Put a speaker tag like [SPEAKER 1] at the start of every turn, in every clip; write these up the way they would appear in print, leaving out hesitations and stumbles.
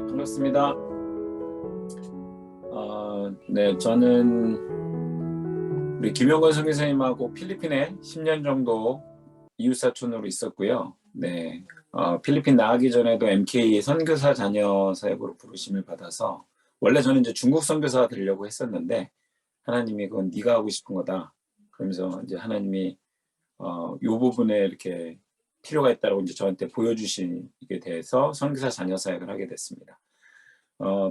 [SPEAKER 1] 반갑습니다. 네, 저는 우리 김영건 선교사님하고 필리핀에 10년 정도 이웃사촌으로 있었고요. 네, 필리핀 나가기 전에도 MK 선교사 자녀 사역으로 부르심을 받아서 원래 저는 이제 중국 선교사가 되려고 했었는데 하나님이 그건 네가 하고 싶은 거다. 그러면서 이제 하나님이 요 부분에 이렇게 필요가 있다고 이제 저한테 보여주시게 돼서 선교사 자녀 사역을 하게 됐습니다.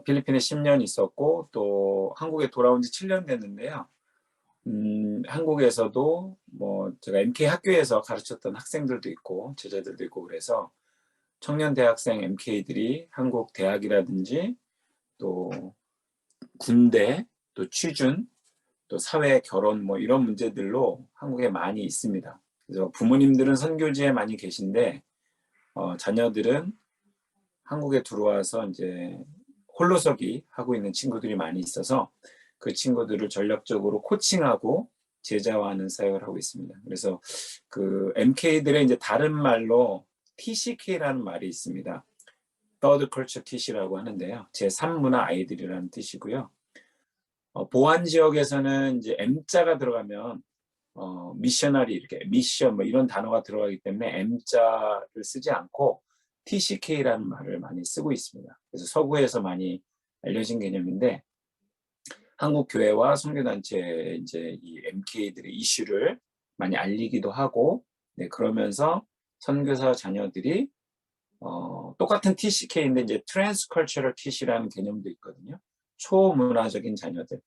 [SPEAKER 1] 필리핀에 10년 있었고 또 한국에 돌아온 지 7년 됐는데요. 한국에서도 뭐 제가 MK 학교에서 가르쳤던 학생들도 있고 제자들도 있고 그래서 청년 대학생 MK들이 한국 대학이라든지 또 군대, 또 취준, 또 사회 결혼 뭐 이런 문제들로 한국에 많이 있습니다. 그래서 부모님들은 선교지에 많이 계신데 자녀들은 한국에 들어와서 이제 홀로서기 하고 있는 친구들이 많이 있어서 그 친구들을 전략적으로 코칭하고 제자화하는 사역을 하고 있습니다. 그래서 그 MK들의 이제 다른 말로 TCK라는 말이 있습니다. Third Culture Teach라고 하는데요. 제3문화 아이들이라는 뜻이고요. 보안 지역에서는 이제 M자가 들어가면 미셔너리 이렇게 미션 뭐 이런 단어가 들어가기 때문에 M자를 쓰지 않고 TCK라는 말을 많이 쓰고 있습니다. 그래서 서구에서 많이 알려진 개념인데 한국 교회와 선교단체 이제 이 MK들의 이슈를 많이 알리기도 하고 네, 그러면서 선교사 자녀들이 똑같은 TCK인데 이제 트랜스컬처럴 TC라는 개념도 있거든요. 초문화적인 자녀들.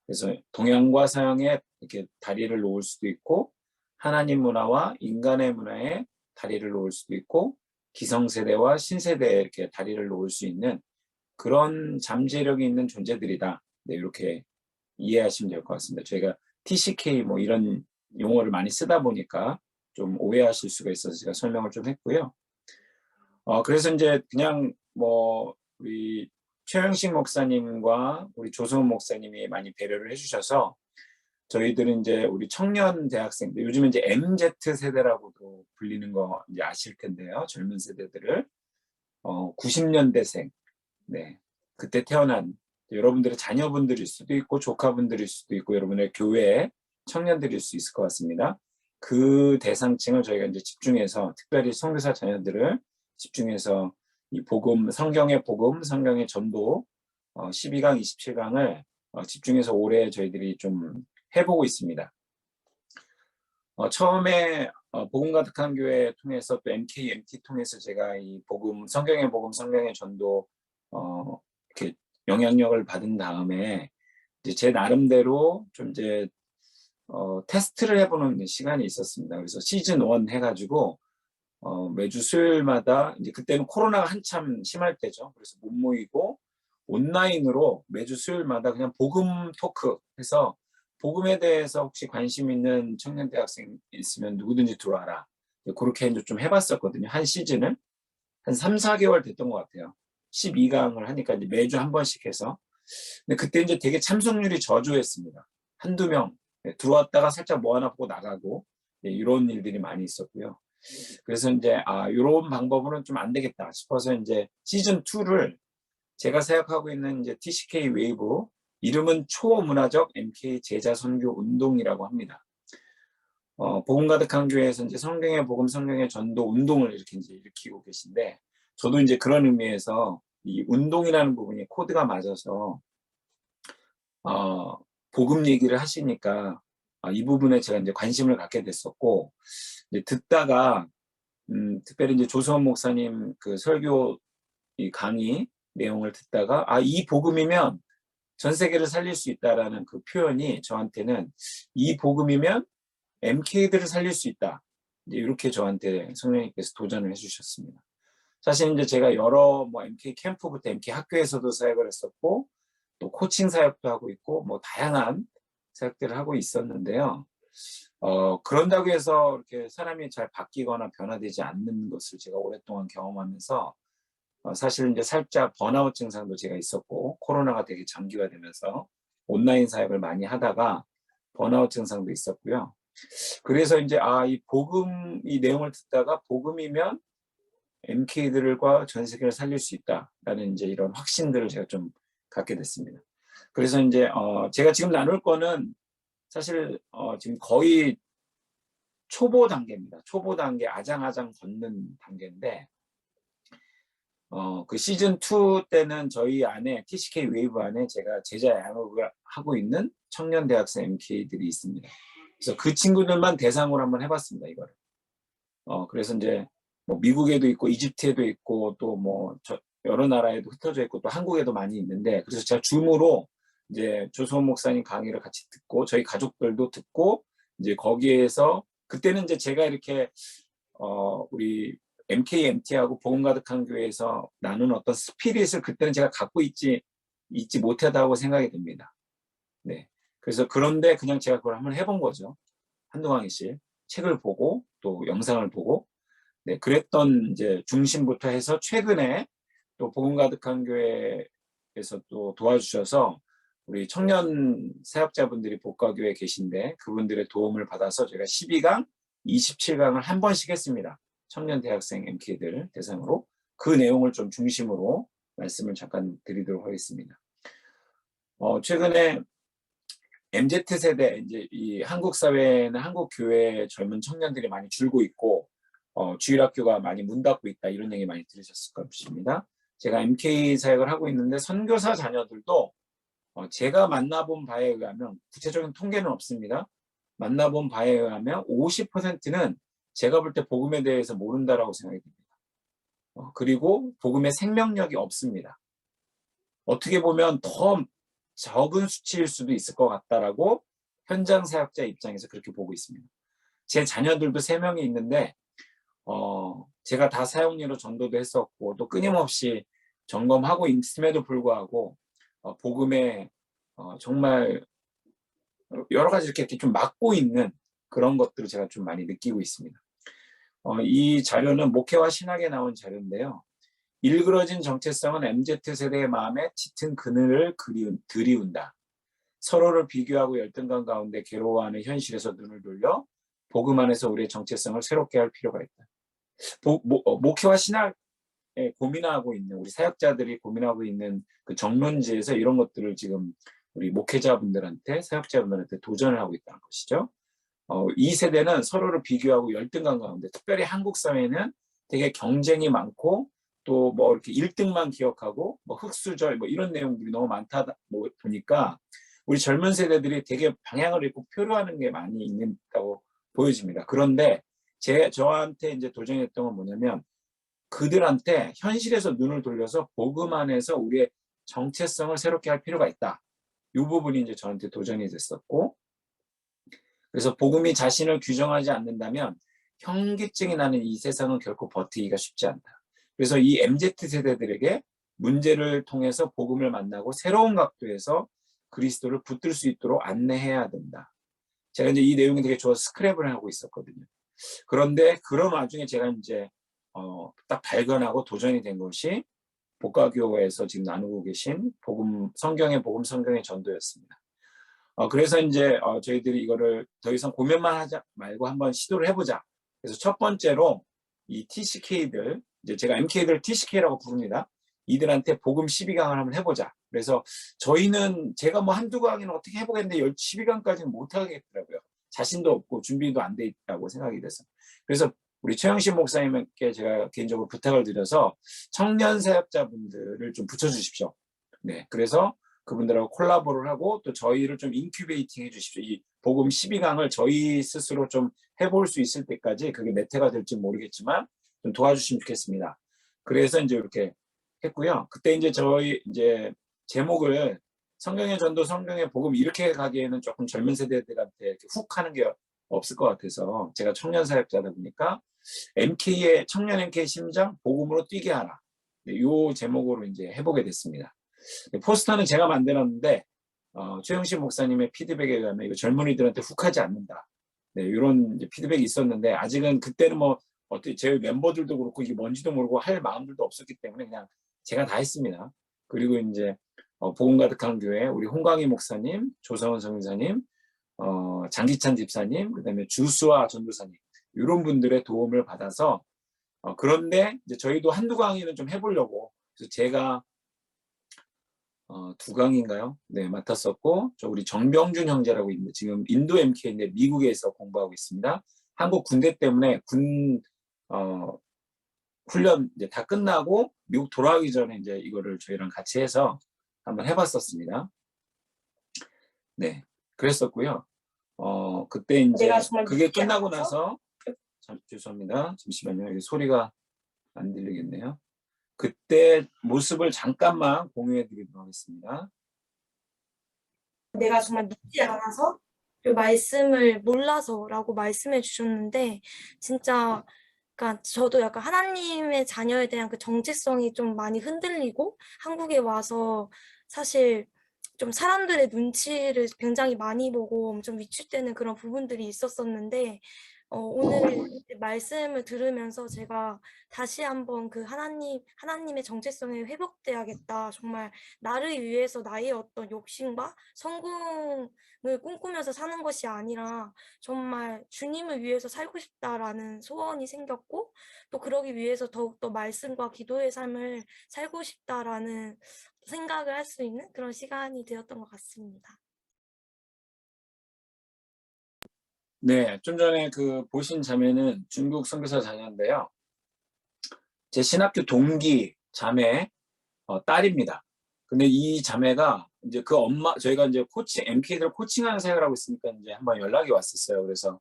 [SPEAKER 1] 그래서 동양과 서양에 이렇게 다리를 놓을 수도 있고 하나님 문화와 인간의 문화에 다리를 놓을 수도 있고 기성세대와 신세대에 이렇게 다리를 놓을 수 있는 그런 잠재력이 있는 존재들이다. 네, 이렇게 이해하시면 될 것 같습니다. 저희가 TCK 뭐 이런 용어를 많이 쓰다 보니까 좀 오해하실 수가 있어서 제가 설명을 좀 했고요. 그래서 이제 그냥 뭐 우리 최영식 목사님과 우리 조성훈 목사님이 많이 배려를 해주셔서 저희들은 이제 우리 청년 대학생들 요즘 이제 MZ 세대라고도 불리는 거 이제 아실 텐데요. 젊은 세대들을 90년대생, 네, 그때 태어난 여러분들의 자녀분들일 수도 있고 조카분들일 수도 있고 여러분의 교회 청년들일 수 있을 것 같습니다. 그 대상층을 저희가 이제 집중해서 특별히 선교사 자녀들을 집중해서 이 복음, 성경의 복음, 성경의 전도 12강, 27강을 집중해서 올해 저희들이 좀 해보고 있습니다. 처음에 복음 가득한 교회 통해서 또 MK, MT 통해서 제가 이 복음, 성경의 복음, 성경의 전도 이렇게 영향력을 받은 다음에 이제 제 나름대로 좀 이제 테스트를 해보는 시간이 있었습니다. 그래서 시즌 1 해가지고 매주 수요일마다 이제 그때는 코로나가 한참 심할 때죠. 그래서 못 모이고 온라인으로 매주 수요일마다 그냥 복음 토크 해서 복음에 대해서 혹시 관심 있는 청년 대학생 있으면 누구든지 들어와라. 그렇게 좀 해봤었거든요. 한 시즌을 한 3, 4개월 됐던 것 같아요. 12강을 하니까 이제 매주 한 번씩 해서. 근데 그때 이제 되게 참석률이 저조했습니다. 한두 명 들어왔다가 살짝 뭐 하나 보고 나가고 이런 일들이 많이 있었고요. 그래서 이제 이런 방법으로는 좀 안 되겠다 싶어서 이제 시즌 2를 제가 생각하고 있는 이제 TCK 웨이브 이름은 초문화적 MK 제자 선교 운동이라고 합니다. 복음 가득한 교회에서 이제 성경의 복음, 성경의 전도 운동을 이렇게 이제 일으키고 계신데 저도 이제 그런 의미에서 이 운동이라는 부분이 코드가 맞아서 복음 얘기를 하시니까 이 부분에 제가 이제 관심을 갖게 됐었고 이제 듣다가 특별히 이제 조성원 목사님 그 설교 이 강의 내용을 듣다가 이 복음이면 전 세계를 살릴 수 있다라는 그 표현이 저한테는 이 복음이면 MK들을 살릴 수 있다. 이제 이렇게 저한테 성령님께서 도전을 해주셨습니다. 사실 이제 제가 여러 뭐 MK 캠프부터 MK 학교에서도 사역을 했었고 또 코칭 사역도 하고 있고 뭐 다양한 사역들을 하고 있었는데요. 그런다고 해서 이렇게 사람이 잘 바뀌거나 변화되지 않는 것을 제가 오랫동안 경험하면서 사실 이제 살짝 번아웃 증상도 제가 있었고 코로나가 되게 장기화되면서 온라인 사역을 많이 하다가 번아웃 증상도 있었고요. 그래서 이제 이 복음 이 내용을 듣다가 복음이면 MK들과 전 세계를 살릴 수 있다라는 이제 이런 확신들을 제가 좀 갖게 됐습니다. 그래서 이제 제가 지금 나눌 거는 사실 지금 거의 초보 단계입니다. 초보 단계, 아장아장 걷는 단계인데, 그 시즌 2 때는 저희 안에 TCK 웨이브 안에 제가 제자 양육을 하고 있는 청년 대학생 MK들이 있습니다. 그래서 그 친구들만 대상으로 한번 해봤습니다, 이거를. 그래서 이제 뭐 미국에도 있고 이집트에도 있고 또 뭐 여러 나라에도 흩어져 있고 또 한국에도 많이 있는데, 그래서 제가 줌으로 이제 조성원 목사님 강의를 같이 듣고 저희 가족들도 듣고 이제 거기에서 그때는 이제 제가 이렇게 우리 MKMT하고 복음 가득한 교회에서 나눈 어떤 스피릿을 그때는 제가 갖고 있지 못하다고 생각이 듭니다. 네. 그래서 그런데 그냥 제가 그걸 한번 해본 거죠. 한두 강의씩 책을 보고 또 영상을 보고, 네, 그랬던 이제 중심부터 해서 최근에 또 복음 가득한 교회에서 또 도와주셔서 우리 청년 사역자분들이 복가교회에 계신데 그분들의 도움을 받아서 제가 12강, 27강을 한 번씩 했습니다. 청년 대학생 MK들 대상으로. 그 내용을 좀 중심으로 말씀을 잠깐 드리도록 하겠습니다. 최근에 MZ세대, 이제 이 한국 사회나 한국 교회 젊은 청년들이 많이 줄고 있고, 주일학교가 많이 문 닫고 있다, 이런 얘기 많이 들으셨을 것입니다. 제가 MK 사역을 하고 있는데 선교사 자녀들도 제가 만나본 바에 의하면, 구체적인 통계는 없습니다. 만나본 바에 의하면 50%는 제가 볼 때 복음에 대해서 모른다라고 생각이 듭니다. 그리고 복음의 생명력이 없습니다. 어떻게 보면 더 적은 수치일 수도 있을 것 같다라고 현장 사역자 입장에서 그렇게 보고 있습니다. 제 자녀들도 3명이 있는데 제가 다 사역리로 전도도 했었고 또 끊임없이 점검하고 있음에도 불구하고 복음에 정말 여러 가지 이렇게 좀 막고 있는 그런 것들을 제가 좀 많이 느끼고 있습니다. 이 자료는 목회와 신학에 나온 자료인데요. 일그러진 정체성은 MZ세대의 마음에 짙은 그늘을 들이운다. 서로를 비교하고 열등감 가운데 괴로워하는 현실에서 눈을 돌려 복음 안에서 우리의 정체성을 새롭게 할 필요가 있다. 목회와 신학에 고민하고 있는 우리 사역자들이 고민하고 있는 그 정론지에서 이런 것들을 지금 우리 목회자분들한테, 사역자분들한테 도전을 하고 있다는 것이죠. 이 세대는 서로를 비교하고 열등감 가운데, 특별히 한국 사회는 되게 경쟁이 많고 또 뭐 이렇게 1등만 기억하고 뭐 흑수저 뭐 이런 내용들이 너무 많다 보니까 우리 젊은 세대들이 되게 방향을 잃고 표류하는 게 많이 있다고 보여집니다. 그런데 저한테 이제 도전했던 건 뭐냐면, 그들한테 현실에서 눈을 돌려서 복음 안에서 우리의 정체성을 새롭게 할 필요가 있다. 이 부분이 이제 저한테 도전이 됐었고, 그래서 복음이 자신을 규정하지 않는다면 현기증이 나는 이 세상은 결코 버티기가 쉽지 않다. 그래서 이 MZ세대들에게 문제를 통해서 복음을 만나고 새로운 각도에서 그리스도를 붙들 수 있도록 안내해야 된다. 제가 이제 이 내용이 되게 좋아서 스크랩을 하고 있었거든요. 그런데 그런 와중에 제가 이제 딱 발견하고 도전이 된 것이 복가교회에서 지금 나누고 계신 성경의 전도였습니다. 그래서 이제 저희들이 이거를 더 이상 고민만 하자 말고 한번 시도를 해보자. 그래서 첫 번째로 이 TCK들, 이제 제가 MK들 TCK라고 부릅니다. 이들한테 복음 12강을 한번 해보자. 그래서 저희는 제가 뭐 한두 강의는 어떻게 해보겠는데 12강까지는 못하겠더라고요. 자신도 없고 준비도 안 돼 있다고 생각이 돼서. 그래서 우리 최영신 목사님께 제가 개인적으로 부탁을 드려서 청년 사역자분들을 좀 붙여주십시오. 네, 그래서 그분들하고 콜라보를 하고 또 저희를 좀 인큐베이팅 해주십시오. 이 복음 12강을 저희 스스로 좀 해볼 수 있을 때까지, 그게 몇 회가 될지 모르겠지만 좀 도와주시면 좋겠습니다. 그래서 이제 이렇게 했고요. 그때 이제 저희 이제 제목을 성경의 전도, 성경의 복음 이렇게 가기에는 조금 젊은 세대들한테 이렇게 훅 하는 게 없을 것 같아서, 제가 청년 사역자다 보니까 MK의 청년 MK 심장 복음으로 뛰게 하라. 이 제목으로 이제 해보게 됐습니다. 포스터는 제가 만들었는데 최영신 목사님의 피드백에 의하면 이거 젊은이들한테 훅하지 않는다. 네, 이런 피드백이 있었는데 아직은 그때는 뭐 어떻게 제 멤버들도 그렇고 이게 뭔지도 모르고 할 마음들도 없었기 때문에 그냥 제가 다 했습니다. 그리고 이제 복음 가득한 교회 우리 홍광희 목사님, 조성원 성교사님, 장기찬 집사님, 그다음에 주수아 전도사님 이런 분들의 도움을 받아서 그런데 이제 저희도 한두 강의는 좀 해보려고, 그래서 제가 두 강인가요? 네, 맡았었고, 저 우리 정병준 형제라고 있는데 지금 인도 MK인데 미국에서 공부하고 있습니다. 한국 군대 때문에 훈련 이제 다 끝나고 미국 돌아가기 전에 이제 이거를 저희랑 같이 해서 한번 해봤었습니다. 네, 그랬었고요. 그때 이제 그게 끝나고 나서, 죄송합니다. 잠시만요. 여기 소리가 안 들리겠네요. 그때 모습을 잠깐만 공유해 드리도록 하겠습니다.
[SPEAKER 2] 내가 정말 믿지 않아서 그 말씀을 몰라서라고 말씀해 주셨는데 진짜 그러니까 저도 약간 하나님의 자녀에 대한 그 정체성이 좀 많이 흔들리고 한국에 와서 사실 좀 사람들의 눈치를 굉장히 많이 보고 엄청 위축되는 그런 부분들이 있었었는데 오늘 말씀을 들으면서 제가 다시 한번 그 하나님의 정체성에 회복돼야겠다. 정말 나를 위해서 나의 어떤 욕심과 성공을 꿈꾸면서 사는 것이 아니라 정말 주님을 위해서 살고 싶다라는 소원이 생겼고 또 그러기 위해서 더욱더 말씀과 기도의 삶을 살고 싶다라는 생각을 할 수 있는 그런 시간이 되었던 것 같습니다.
[SPEAKER 1] 네, 좀 전에 그 보신 자매는 중국 선교사 자녀인데요. 제 신학교 동기 자매 딸입니다. 근데 이 자매가 이제 그 저희가 이제 MK들 코칭하는 사역을 하고 있으니까 이제 한번 연락이 왔었어요. 그래서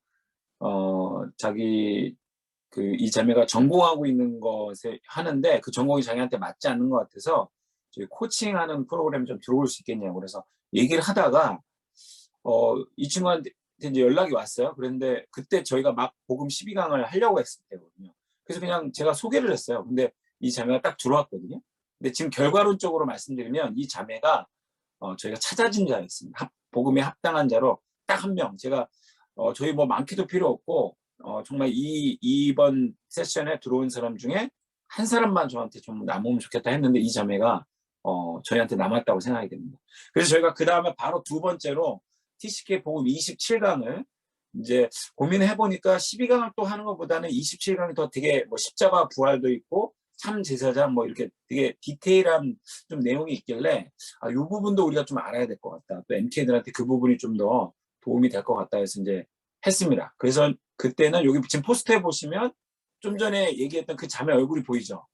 [SPEAKER 1] 이 자매가 전공하고 있는 것에 하는데 그 전공이 자기한테 맞지 않는 것 같아서 저희 코칭하는 프로그램 좀 들어올 수 있겠냐고 그래서 얘기를 하다가 이 친구한테 이제 연락이 왔어요. 그런데 그때 저희가 막 복음 12강을 하려고 했을 때거든요. 그래서 그냥 제가 소개를 했어요. 근데 이 자매가 딱 들어왔거든요. 근데 지금 결과론적으로 말씀드리면 이 자매가 저희가 찾아준 자였습니다. 복음에 합당한 자로 딱 한 명. 제가 저희 뭐 많기도 필요 없고 정말 이번 세션에 들어온 사람 중에 한 사람만 저한테 좀 남으면 좋겠다 했는데 이 자매가 저희한테 남았다고 생각이 됩니다. 그래서 저희가 그 다음에 바로 두 번째로 TCK 복음 27강을 이제 고민해 보니까 12강을 또 하는 것보다는 27강이 더 되게 뭐 십자가 부활도 있고 참 제사장 뭐 이렇게 되게 디테일한 좀 내용이 있길래 이 부분도 우리가 좀 알아야 될 것 같다. 또 MK들한테 그 부분이 좀 더 도움이 될 것 같다 해서 이제 했습니다. 그래서 그때는 여기 지금 포스터에 보시면 좀 전에 얘기했던 그 자매 얼굴이 보이죠.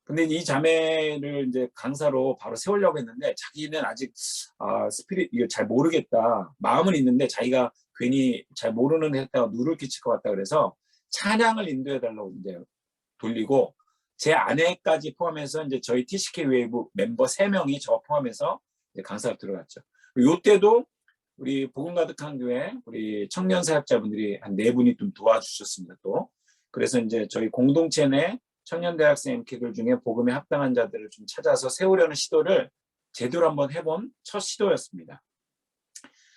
[SPEAKER 1] 근데 이 자매를 이제 강사로 바로 세우려고 했는데 자기는 아직 스피릿 이거 잘 모르겠다. 마음은 있는데 자기가 괜히 잘 모르는 데 했다가 누를 끼칠 것 같다 그래서 찬양을 인도해 달라고 이제 돌리고 제 아내까지 포함해서 이제 저희 TCK 웨이브 멤버 3명이 저 포함해서 이제 강사로 들어갔죠. 요때도 우리 복음 가득한 교회 우리 청년 사역자분들이 한 4분이 좀 도와주셨습니다. 또 그래서 이제 저희 공동체 내 청년 대학생 MK들 중에 복음에 합당한 자들을 좀 찾아서 세우려는 시도를 제대로 한번 해본 첫 시도였습니다.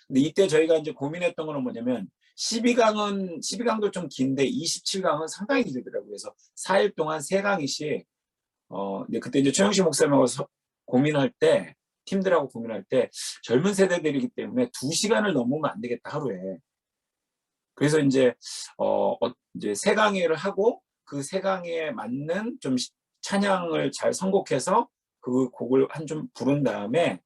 [SPEAKER 1] 근데 이때 저희가 이제 고민했던 거는 뭐냐면 12강도 좀 긴데 27강은 상당히 길더라고요. 그래서 4일 동안 3강의씩 근데 그때 이제 최영식 목사님하고 고민할 때 팀들하고 고민할 때 젊은 세대들이기 때문에 2시간을 넘으면 안 되겠다 하루에. 그래서 이제 이제 3강의를 하고 그 3강의에 맞는 좀 찬양을 잘 선곡해서 그 곡을 한 좀 부른 다음에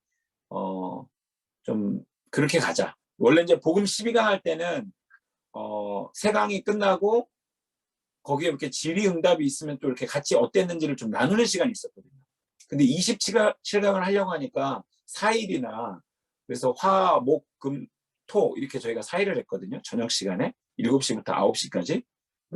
[SPEAKER 1] 좀 그렇게 가자. 원래 이제 복음 12강 할 때는 3강이 끝나고 거기에 이렇게 질의응답이 있으면 또 이렇게 같이 어땠는지를 좀 나누는 시간이 있었거든요. 근데 27강을 하려고 하니까 4일이나 그래서 화, 목, 금, 토 이렇게 저희가 4일을 했거든요. 저녁 시간에 7시부터 9시까지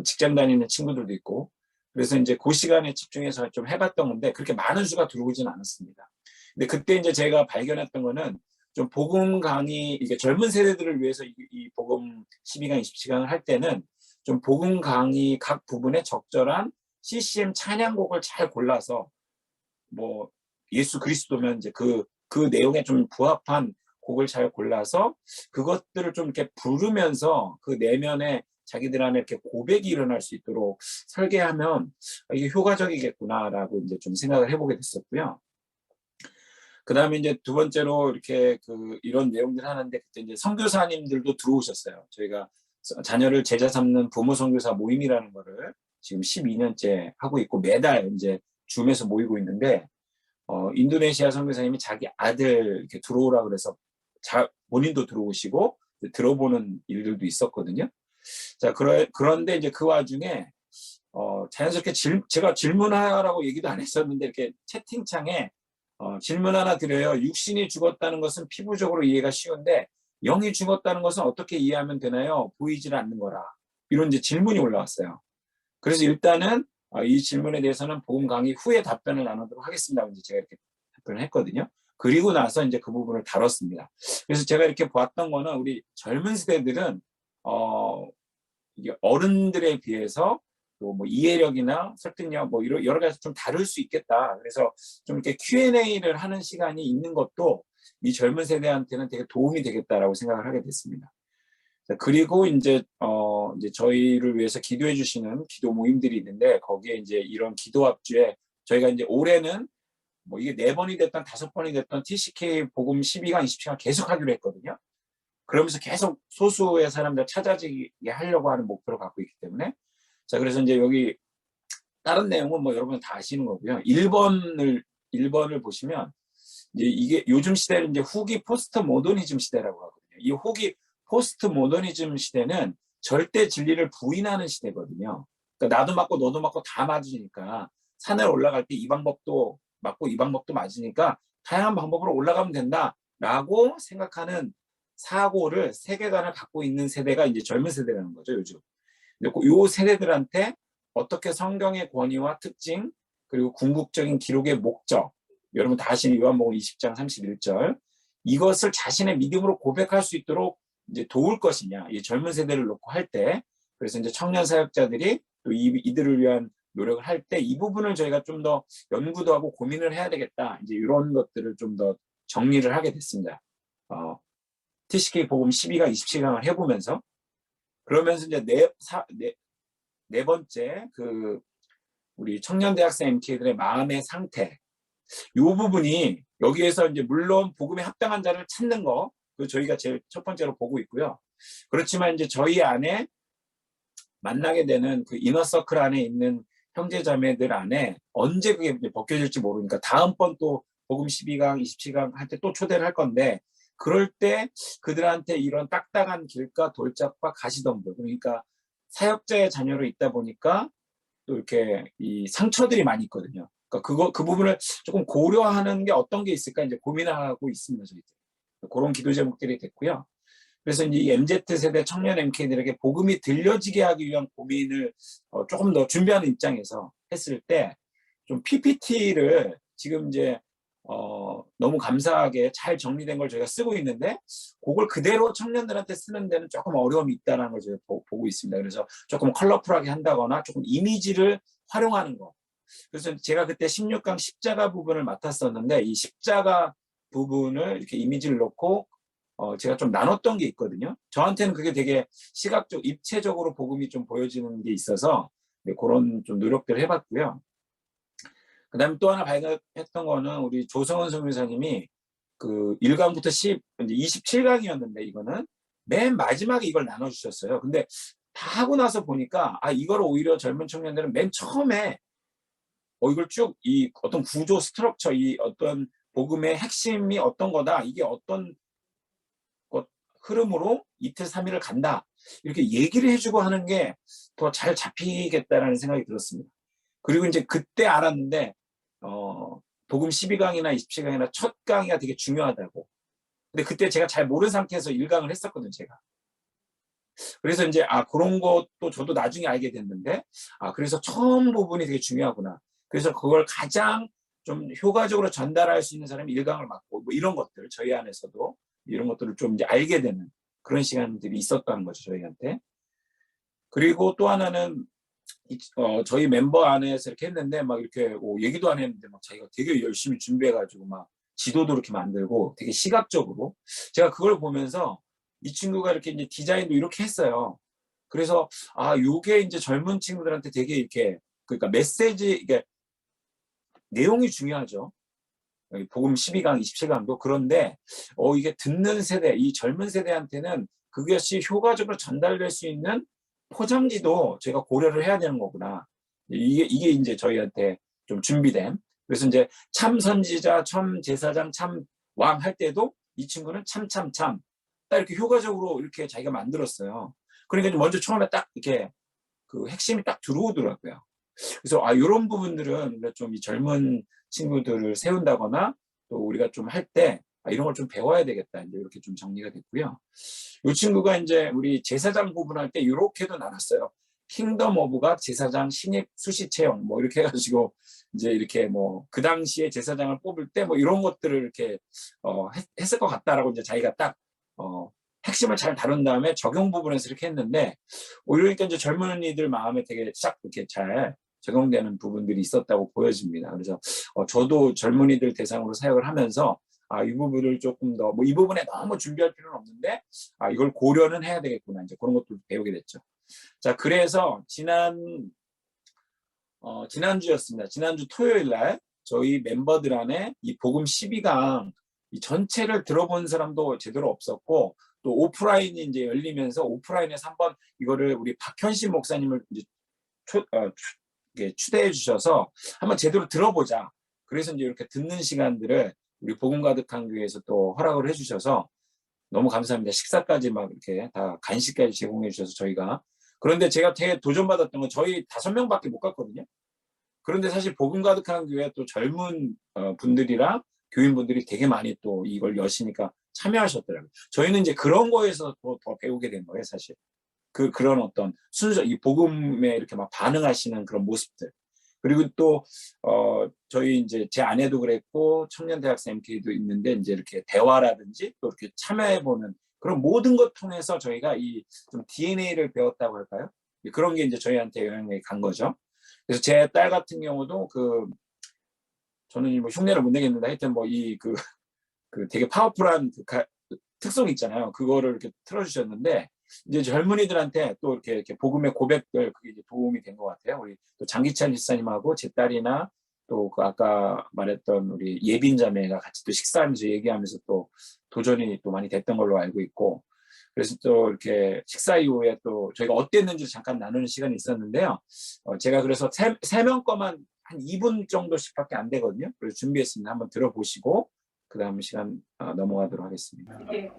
[SPEAKER 1] 직장 다니는 친구들도 있고 그래서 이제 그 시간에 집중해서 좀 해봤던 건데 그렇게 많은 수가 들어오지는 않았습니다. 근데 그때 이제 제가 발견했던 거는 좀 복음 강의 이게 젊은 세대들을 위해서 이 복음 12강, 27강을 할 때는 좀 복음 강의 각 부분에 적절한 CCM 찬양곡을 잘 골라서 뭐 예수 그리스도면 이제 그 내용에 좀 부합한 곡을 잘 골라서 그것들을 좀 이렇게 부르면서 그 내면에 자기들 안에 이렇게 고백이 일어날 수 있도록 설계하면 이게 효과적이겠구나라고 이제 좀 생각을 해보게 됐었고요. 그 다음에 이제 두 번째로 이렇게 이런 내용들 하는데 그때 이제 선교사님들도 들어오셨어요. 저희가 자녀를 제자 삼는 부모 선교사 모임이라는 거를 지금 12년째 하고 있고 매달 이제 줌에서 모이고 있는데 인도네시아 선교사님이 자기 아들 이렇게 들어오라 그래서 본인도 들어오시고 들어보는 일들도 있었거든요. 자, 그런데 이제 그 와중에 자연스럽게 제가 질문하라고 얘기도 안 했었는데 이렇게 채팅창에 질문 하나 드려요. 육신이 죽었다는 것은 피부적으로 이해가 쉬운데 영이 죽었다는 것은 어떻게 이해하면 되나요? 보이질 않는 거라. 이런 이제 질문이 올라왔어요. 그래서 일단은 이 질문에 대해서는 복음 강의 후에 답변을 나누도록 하겠습니다. 이제 제가 이렇게 답변을 했거든요. 그리고 나서 이제 그 부분을 다뤘습니다. 그래서 제가 이렇게 보았던 거는 우리 젊은 세대들은 이게 어른들에 비해서 또 뭐 이해력이나 설득력 뭐 여러 가지 좀 다를 수 있겠다. 그래서 좀 이렇게 Q&A를 하는 시간이 있는 것도 이 젊은 세대한테는 되게 도움이 되겠다라고 생각을 하게 됐습니다. 그리고 이제 저희를 위해서 기도해 주시는 기도 모임들이 있는데 거기에 이제 이런 기도 합주에 저희가 이제 올해는 뭐 이게 4번이 됐던 5번이 됐던 TCK 복음 12강 20시간 계속 하기로 했거든요. 그러면서 계속 소수의 사람들 찾아지게 하려고 하는 목표를 갖고 있기 때문에 자 그래서 이제 여기 다른 내용은 뭐 여러분 다 아시는 거고요. 1번을 보시면 이제 이게 요즘 시대는 이제 후기 포스트 모더니즘 시대라고 하거든요. 이 후기 포스트 모더니즘 시대는 절대 진리를 부인하는 시대거든요. 그러니까 나도 맞고 너도 맞고 다 맞으니까 산을 올라갈 때 이 방법도 맞고 이 방법도 맞으니까 다양한 방법으로 올라가면 된다라고 생각하는 사고를 세계관을 갖고 있는 세대가 이제 젊은 세대라는 거죠, 요즘. 이 세대들한테 어떻게 성경의 권위와 특징 그리고 궁극적인 기록의 목적 여러분 다 아시는 요한복음 20장 31절 이것을 자신의 믿음으로 고백할 수 있도록 이제 도울 것이냐 이 젊은 세대를 놓고 할 때 그래서 이제 청년 사역자들이 또 이들을 위한 노력을 할 때 이 부분을 저희가 좀 더 연구도 하고 고민을 해야 되겠다 이제 이런 것들을 좀 더 정리를 하게 됐습니다. TCK 복음 12강 27강을 해보면서 그러면서 이제 네 번째 그 우리 청년 대학생 MK들의 마음의 상태 이 부분이 여기에서 이제 물론 복음에 합당한 자를 찾는 거 그 저희가 제일 첫 번째로 보고 있고요. 그렇지만 이제 저희 안에 만나게 되는 그 이너서클 안에 있는 형제자매들 안에 언제 그게 벗겨질지 모르니까 다음번 또 복음 12강, 27강 할 때 또 초대를 할 건데 그럴 때 그들한테 이런 딱딱한 길가 돌짝과 가시덤불 그러니까 사역자의 자녀로 있다 보니까 또 이렇게 이 상처들이 많이 있거든요. 그러니까 그 부분을 조금 고려하는 게 어떤 게 있을까 이제 고민하고 있습니다. 저희들. 그런 기도 제목들이 됐고요. 그래서 이제 이 MZ 세대 청년 MK들에게 복음이 들려지게 하기 위한 고민을 조금 더 준비하는 입장에서 했을 때 좀 PPT를 지금 이제 너무 감사하게 잘 정리된 걸 저희가 쓰고 있는데 그걸 그대로 청년들한테 쓰는 데는 조금 어려움이 있다는 걸 저희가 보고 있습니다. 그래서 조금 컬러풀하게 한다거나 조금 이미지를 활용하는 거. 그래서 제가 그때 16강 십자가 부분을 맡았었는데 이 십자가 부분을 이렇게 이미지를 넣고 제가 좀 나눴던 게 있거든요. 저한테는 그게 되게 시각적, 입체적으로 복음이 좀 보여지는 게 있어서 그런 좀 노력들을 해봤고요. 그 다음에 또 하나 발견했던 거는 우리 조성은 선교사님이 그 1강부터 27강이었는데 이거는 맨 마지막에 이걸 나눠주셨어요. 근데 다 하고 나서 보니까 이걸 오히려 젊은 청년들은 맨 처음에 이걸 쭉 이 어떤 구조 스트럭처 이 어떤 복음의 핵심이 어떤 거다 이게 어떤 흐름으로 이틀 3일을 간다 이렇게 얘기를 해주고 하는 게 더 잘 잡히겠다라는 생각이 들었습니다. 그리고 이제 그때 알았는데 복음 12강이나 27강이나 첫 강의가 되게 중요하다고. 근데 그때 제가 잘 모르는 상태에서 1강을 했었거든요, 제가. 그래서 이제 그런 것도 저도 나중에 알게 됐는데 그래서 처음 부분이 되게 중요하구나. 그래서 그걸 가장 좀 효과적으로 전달할 수 있는 사람이 1강을 맡고 뭐 이런 것들 저희 안에서도 이런 것들을 좀 이제 알게 되는 그런 시간들이 있었다는 거죠, 저희한테. 그리고 또 하나는 저희 멤버 안에서 이렇게 했는데 막 이렇게 얘기도 안 했는데 막 자기가 되게 열심히 준비해가지고 막 지도도 이렇게 만들고 되게 시각적으로 제가 그걸 보면서 이 친구가 이렇게 이제 디자인도 이렇게 했어요. 그래서 요게 이제 젊은 친구들한테 되게 이렇게 그러니까 메시지 이게 내용이 중요하죠. 복음 12강, 27강도 그런데 이게 듣는 세대, 이 젊은 세대한테는 그것이 효과적으로 전달될 수 있는 포장지도 제가 고려를 해야 되는 거구나. 이게 이제 저희한테 좀 준비된. 그래서 이제 참 선지자, 참 제사장, 참 왕 할 때도 이 친구는 참 딱 이렇게 효과적으로 이렇게 자기가 만들었어요. 그러니까 먼저 처음에 딱 이렇게 그 핵심이 딱 들어오더라고요. 그래서 이런 부분들은 좀 이 젊은 친구들을 세운다거나 또 우리가 좀 할 때 이런 걸 좀 배워야 되겠다. 이제 이렇게 좀 정리가 됐고요. 이 친구가 이제 우리 제사장 구분할 때 이렇게도 나눴어요. 킹덤 오브 갓 제사장 신입 수시 채용 뭐 이렇게 해가지고 이제 이렇게 뭐 그 당시에 제사장을 뽑을 때 뭐 이런 것들을 이렇게 했을 것 같다라고 이제 자기가 딱 핵심을 잘 다룬 다음에 적용 부분에서 이렇게 했는데 이러니까 이제 젊은이들 마음에 되게 싹 이렇게 잘 적용되는 부분들이 있었다고 보여집니다. 그래서 저도 젊은이들 대상으로 사역을 하면서 이 부분을 조금 더 뭐 이 부분에 너무 준비할 필요는 없는데 이걸 고려는 해야 되겠구나 이제 그런 것도 배우게 됐죠. 자, 그래서 지난주였습니다. 지난주 토요일 날 저희 멤버들 안에 이 복음 12강 이 전체를 들어본 사람도 제대로 없었고 또 오프라인이 이제 열리면서 오프라인에서 한번 이거를 우리 박현신 목사님을 이제 추대해 주셔서 한번 제대로 들어보자. 그래서 이제 이렇게 듣는 시간들을 우리 복음 가득한 교회에서 또 허락을 해주셔서 너무 감사합니다. 식사까지 막 이렇게 다 간식까지 제공해 주셔서 저희가. 그런데 제가 되게 도전받았던 건 저희 5명밖에 못 갔거든요. 그런데 사실 복음 가득한 교회 또 젊은 분들이랑 교인분들이 되게 많이 또 이걸 여시니까 참여하셨더라고요. 저희는 이제 그런 거에서 더 배우게 된 거예요, 사실. 그런 어떤 순서, 이 복음에 이렇게 막 반응하시는 그런 모습들. 그리고 또, 저희 이제 제 아내도 그랬고, 청년 대학생 MK도 있는데, 이제 이렇게 대화라든지 또 이렇게 참여해보는 그런 모든 것 통해서 저희가 이 좀 DNA를 배웠다고 할까요? 그런 게 이제 저희한테 영향이 간 거죠. 그래서 제 딸 같은 경우도 저는 뭐 흉내를 못 내겠는데 하여튼 뭐 그 되게 파워풀한 특성 있잖아요. 그거를 이렇게 틀어주셨는데, 이제 젊은이들한테 또 이렇게 복음의 고백들, 그게 이제 도움이 된 것 같아요. 우리 또 장기찬 집사님하고 제 딸이나 또 그 아까 말했던 우리 예빈 자매가 같이 또 식사하면서 얘기하면서 또 도전이 또 많이 됐던 걸로 알고 있고, 그래서 또 이렇게 식사 이후에 또 저희가 어땠는지 잠깐 나누는 시간이 있었는데요. 제가 그래서 세 명 거만 한 2분 정도씩밖에 안 되거든요. 그래서 준비했습니다. 한번 들어보시고 그 다음 시간 넘어가도록 하겠습니다.
[SPEAKER 3] 이게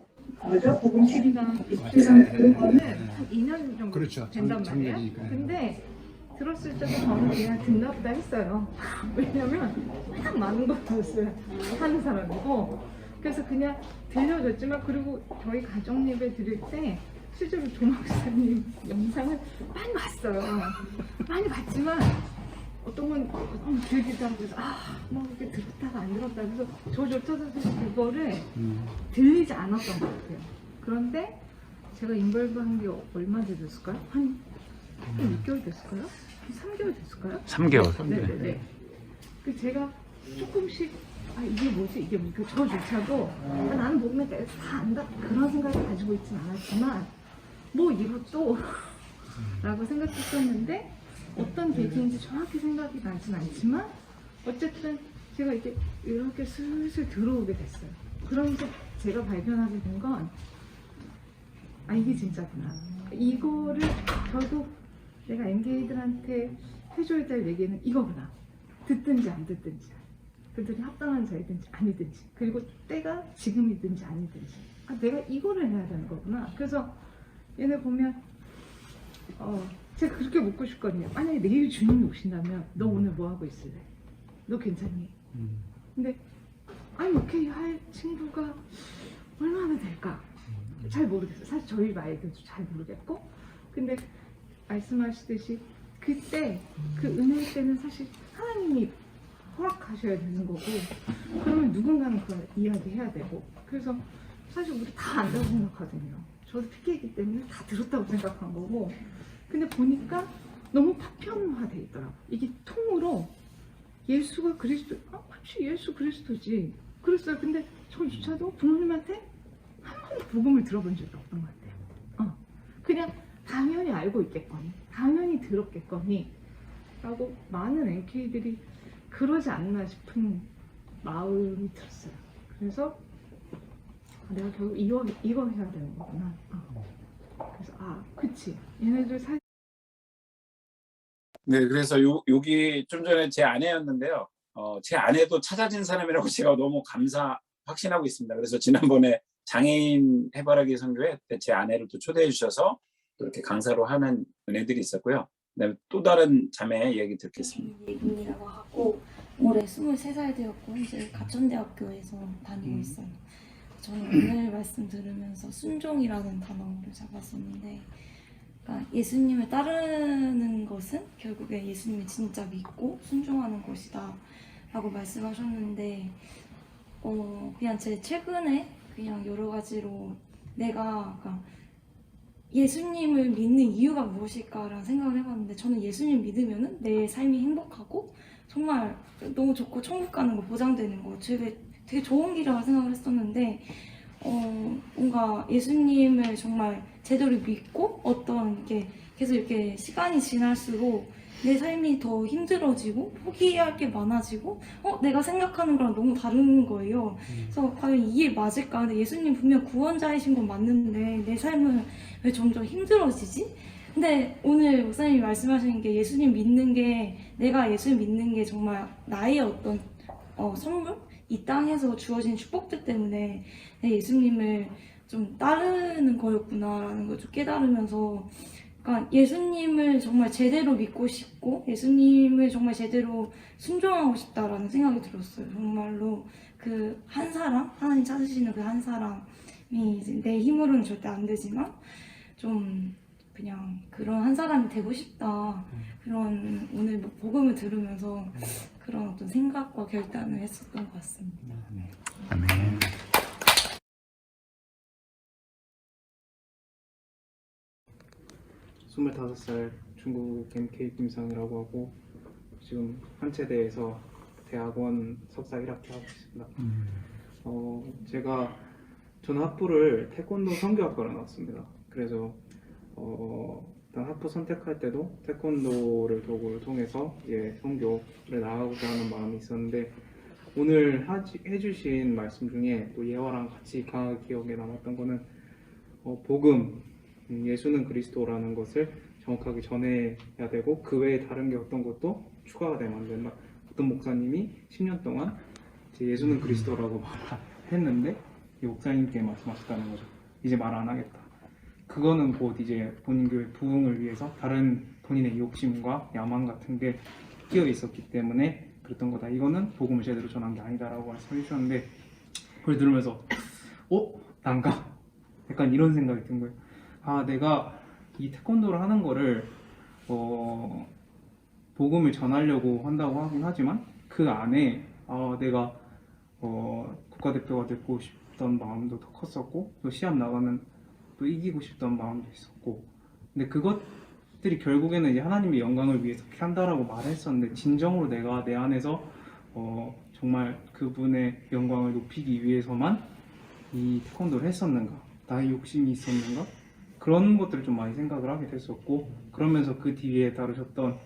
[SPEAKER 3] 뭐죠? 복음실이랑 입주랑 그런 거는 한 2년 정도
[SPEAKER 4] 그렇죠.
[SPEAKER 3] 된단 말이에요.
[SPEAKER 4] 작년이니까요.
[SPEAKER 3] 근데 들었을 때도 저는 그냥 듣나 보다 했어요. 왜냐면 워낙 많은 것을 하는 사람이고 그래서 그냥 들려줬지만 그리고 저희 가정 예배 드릴 때 실제로 조목사님 영상을 많이 봤어요. 많이 봤지만 어떤 건 너무 길기도 하고 그래서 뭐 이렇게 들었다가 안 들었다 그래서 저조차도 사실 그거를 들리지 않았던 것 같아요. 그런데 제가 인벌브 한 게 얼마 됐을까요? 한 6개월 됐을까요? 한 3개월 됐을까요?
[SPEAKER 5] 3개월.
[SPEAKER 3] 네네네. 그 제가 조금씩 이게 뭐지? 이게 뭐 저조차도 나는 목에 대해서 다 안다 그런 생각을 가지고 있진 않았지만 뭐 이것도 라고 생각했었는데 어떤 계기인지 정확히 생각이 나진 않지만 어쨌든 제가 이렇게 슬슬 들어오게 됐어요. 그러면서 제가 발견하게 된 건 이게 진짜구나. 이거를 결국 내가 MK들한테 해줘야 될 얘기는 이거구나. 듣든지 안 듣든지 그들이 합당한 자이든지 아니든지 그리고 때가 지금이든지 아니든지 내가 이거를 해야 되는 거구나. 그래서 얘네 보면 제가 그렇게 묻고 싶거든요. 만약에 내일 주님이 오신다면 너 오늘 뭐 하고 있을래? 너 괜찮니? 근데 오케이 할 친구가 얼마나 될까? 잘 모르겠어요. 사실 저희 말도 잘 모르겠고 근데 말씀하시듯이 그때 그 은혜 때는 사실 하나님이 허락하셔야 되는 거고 그러면 누군가는 그걸 이야기해야 되고 그래서 사실 우리 다 안다고 생각하거든요. 저도 PK이기 때문에 다 들었다고 생각한 거고 근데 보니까 너무 파편화돼 있더라고. 이게 통으로 예수가 그리스도, 혹시 예수 그리스도지. 그랬어요. 근데 저조차도 부모님한테 한 번도 복음을 들어본 적이 없던 것 같아요. 그냥 당연히 알고 있겠거니, 당연히 들었겠거니, 라고 많은 NK들이 그러지 않나 싶은 마음이 들었어요. 그래서 내가 결국 이거 해야 되는 거구나. 그래서 그치. 얘네들
[SPEAKER 1] 네, 그래서 여기 좀 전에 제 아내였는데요. 제 아내도 찾아진 사람이라고 제가 너무 확신하고 있습니다. 그래서 지난번에 장애인 해바라기 선교회 때 제 아내를 또 초대해 주셔서 또 이렇게 강사로 하는 은혜들이 있었고요. 그다음에 또 다른 자매 얘기 듣겠습니다.
[SPEAKER 2] 예금이라고 하고 올해 23살 되었고 이제 가천대학교에서 다니고 있어요. 저는 오늘 말씀 들으면서 순종이라는 단어를 잡았었는데, 그러니까 예수님을 따르는 것은 결국에 예수님을 진짜 믿고 순종하는 것이다 라고 말씀하셨는데, 그냥 제 최근에 그냥 여러 가지로 내가 그러니까 예수님을 믿는 이유가 무엇일까라는 생각을 해봤는데, 저는 예수님 믿으면은 내 삶이 행복하고 정말 너무 좋고 천국 가는 거 보장되는 거 되게 좋은 길이라고 생각을 했었는데, 뭔가 예수님을 정말 제대로 믿고 어떤 게 계속 이렇게 시간이 지날수록 내 삶이 더 힘들어지고 포기할 게 많아지고 내가 생각하는 거랑 너무 다른 거예요. 그래서 과연 이게 맞을까? 근데 예수님 분명 구원자이신 건 맞는데 내 삶은 왜 점점 힘들어지지? 근데 오늘 목사님이 말씀하시는 게 예수님 믿는 게, 내가 예수님 믿는 게 정말 나의 어떤 선물? 이 땅에서 주어진 축복들 때문에 내 예수님을 좀 따르는 거였구나라는 걸 좀 깨달으면서, 그러니까 예수님을 정말 제대로 믿고 싶고 예수님을 정말 제대로 순종하고 싶다라는 생각이 들었어요. 정말로 그 한 사람, 하나님 찾으시는 그 한 사람이 이제 내 힘으로는 절대 안 되지만 좀 그냥 그런 한 사람이 되고 싶다. 그런 오늘 복음을 들으면서 그런 어떤 생각과 결단을 했었던 것 같습니다.
[SPEAKER 4] 아멘.
[SPEAKER 5] 스물다섯 살 중국 MK 김상이라고 하고 지금 한체대에서 대학원 석사 1학기 하고 있습니다. 저는 학부를 태권도 선교학과로 나왔습니다. 그래서 일단 학부 선택할 때도 태권도를 도구를 통해서 선교를 나가고자 하는 마음이 있었는데, 오늘 해주신 말씀 중에 또 예화랑 같이 강하게 기억에 남았던 거는 복음, 예수는 그리스도라는 것을 정확하게 전해야 되고 그 외에 다른 게 어떤 것도 추가가 되면 안 된다. 어떤 목사님이 10년 동안 이제 예수는 그리스도라고 말했는데 이 목사님께 말씀하셨다는 거죠. 이제 말 안 하겠다. 그거는 곧 이제 본인 교회 부흥을 위해서 다른 본인의 욕심과 야망 같은 게 끼어 있었기 때문에 그랬던 거다. 이거는 복음을 제대로 전한 게 아니다라고 말씀해 주셨는데, 그걸 들으면서 난가? 약간 이런 생각이 든 거예요. 내가 이 태권도를 하는 거를 복음을 전하려고 한다고 하긴 하지만 그 안에 내가 국가대표가 되고 싶던 마음도 더 컸었고, 또 시합 나가면 또 이기고 싶던 마음도 있었고, 근데 그것들이 결국에는 이제 하나님의 영광을 위해서 그렇게 한다라고 말했었는데, 진정으로 내가 내 안에서 정말 그분의 영광을 높이기 위해서만 이 태권도를 했었는가, 나의 욕심이 있었는가, 그런 것들을 좀 많이 생각을 하게 됐었고, 그러면서 그 뒤에 다루셨던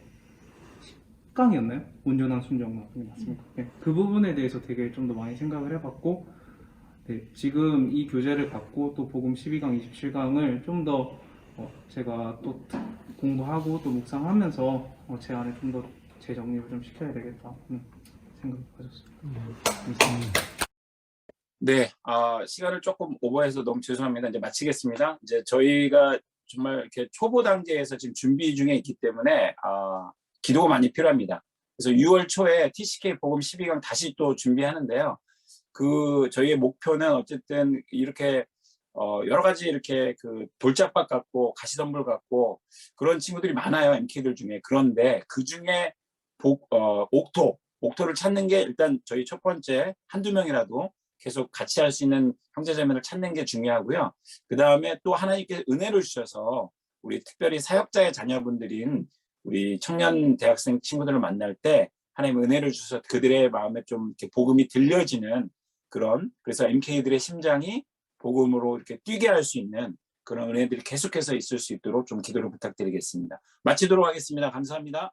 [SPEAKER 5] 10강이었나요? 온전한 순종 맞습니까? 네, 그 부분에 대해서 되게 좀 더 많이 생각을 해봤고, 네, 지금 이 교재를 갖고 또 복음 12강, 27강을 좀 더 제가 또 공부하고 또 묵상하면서 제 안에 좀 더 재정립을 좀 시켜야 되겠다 생각을 가졌습니다.
[SPEAKER 1] 네, 시간을 조금 오버해서 너무 죄송합니다. 이제 마치겠습니다. 이제 저희가 정말 이렇게 초보 단계에서 지금 준비 중에 있기 때문에 기도가 많이 필요합니다. 그래서 6월 초에 TCK 복음 12강 다시 또 준비하는데요. 저희의 목표는 어쨌든 이렇게 여러 가지 이렇게 그 돌짝박 같고 가시덤불 같고 그런 친구들이 많아요, MK들 중에. 그런데 그 중에 옥토를 찾는 게 일단 저희 첫 번째, 한두 명이라도 계속 같이 할 수 있는 형제자매를 찾는 게 중요하고요. 그 다음에 또 하나님께 은혜를 주셔서 우리 특별히 사역자의 자녀분들인 우리 청년 대학생 친구들을 만날 때 하나님 은혜를 주셔서 그들의 마음에 좀 이렇게 복음이 들려지는 그래서 MK들의 심장이 복음으로 이렇게 뛰게 할 수 있는 그런 은혜들이 계속해서 있을 수 있도록 좀 기도를 부탁드리겠습니다. 마치도록 하겠습니다. 감사합니다.